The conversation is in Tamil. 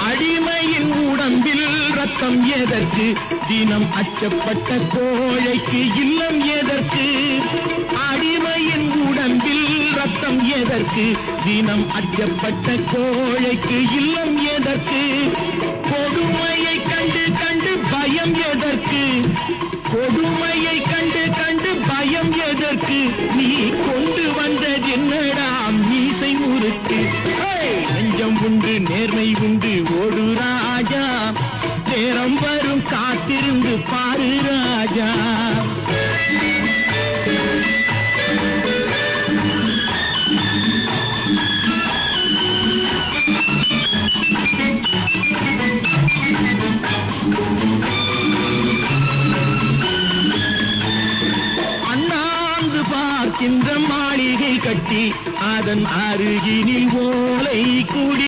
அடிமையின் உடம்பில் ரத்தம் எதற்கு? தினம் அச்சப்பட்ட கோழைக்கு இல்லம் எதற்கு? அடிமையின் உடம்பில் ரத்தம் எதற்கு? தினம் அச்சப்பட்ட கோழைக்கு இல்லம் எதற்கு? கொடுமையை கண்டு கண்டு பயம் எதற்கு? கொடுமையை கண்டு கண்டு பயம் எதற்கு? நீ கொண்டு வந்தது என்னடா மீசை முறுக்கு? நெஞ்சம் உண்டு நேர்மை உண்டு ஓடு ராஜா, நேரம் வரும் காத்திருந்து பாரு ராஜா. அண்ணாந்து பார்க்கின்ற மாளிகை கட்டி அதன் அருகினில் ஓலை குடி